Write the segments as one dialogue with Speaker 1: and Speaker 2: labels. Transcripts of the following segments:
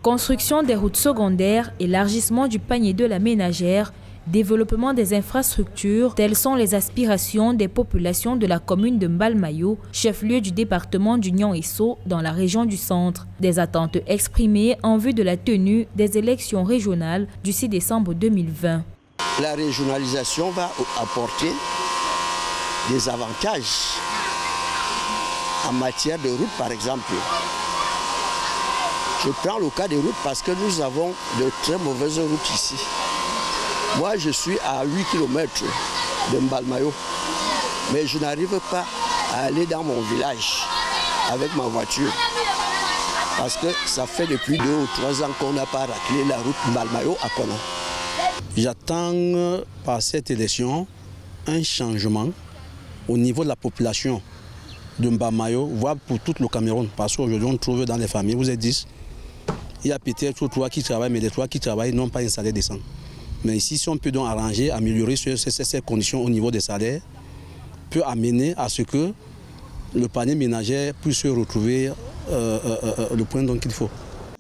Speaker 1: Construction des routes secondaires, élargissement du panier de la ménagère, développement des infrastructures, telles sont les aspirations des populations de la commune de Mbalmayo, chef-lieu du département du Nian-Esso dans la région du centre. Des attentes exprimées en vue de la tenue des élections régionales du 6 décembre 2020.
Speaker 2: La régionalisation va apporter des avantages en matière de route, par exemple. Je prends le cas des routes parce que nous avons de très mauvaises routes ici. Moi, je suis à 8 km de Mbalmayo, mais je n'arrive pas à aller dans mon village avec ma voiture parce que ça fait depuis 2 ou 3 ans qu'on n'a pas raclé la route Mbalmayo à Kono.
Speaker 3: J'attends par cette élection un changement au niveau de la population de Mbalmayo, voire pour tout le Cameroun, parce qu'aujourd'hui on trouve dans les familles, vous êtes 10, il y a peut-être 3 qui travaillent, mais les 3 qui travaillent n'ont pas un salaire décent. Mais ici, si on peut donc arranger, améliorer ces conditions au niveau des salaires, peut amener à ce que le panier ménager puisse se retrouver le point qu'il faut.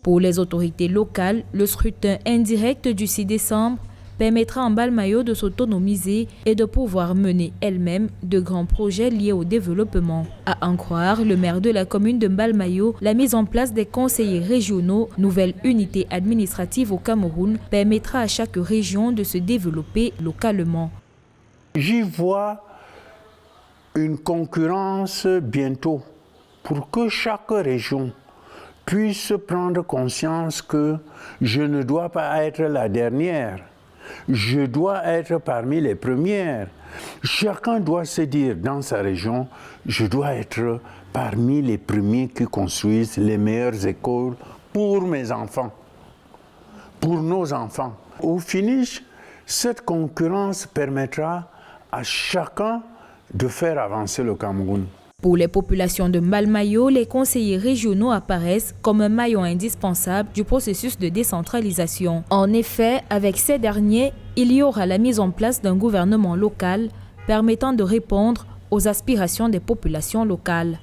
Speaker 1: Pour les autorités locales, le scrutin indirect du 6 décembre permettra à Mbalmayo de s'autonomiser et de pouvoir mener elle-même de grands projets liés au développement. À en croire le maire de la commune de Mbalmayo, la mise en place des conseillers régionaux, nouvelle unité administrative au Cameroun, permettra à chaque région de se développer localement.
Speaker 4: J'y vois une concurrence bientôt pour que chaque région puisse prendre conscience que je ne dois pas être la dernière. Je dois être parmi les premières. Chacun doit se dire dans sa région, je dois être parmi les premiers qui construisent les meilleures écoles pour mes enfants, pour nos enfants. Au finish, cette concurrence permettra à chacun de faire avancer le Cameroun.
Speaker 1: Pour les populations de Mbalmayo, les conseillers régionaux apparaissent comme un maillon indispensable du processus de décentralisation. En effet, avec ces derniers, il y aura la mise en place d'un gouvernement local permettant de répondre aux aspirations des populations locales.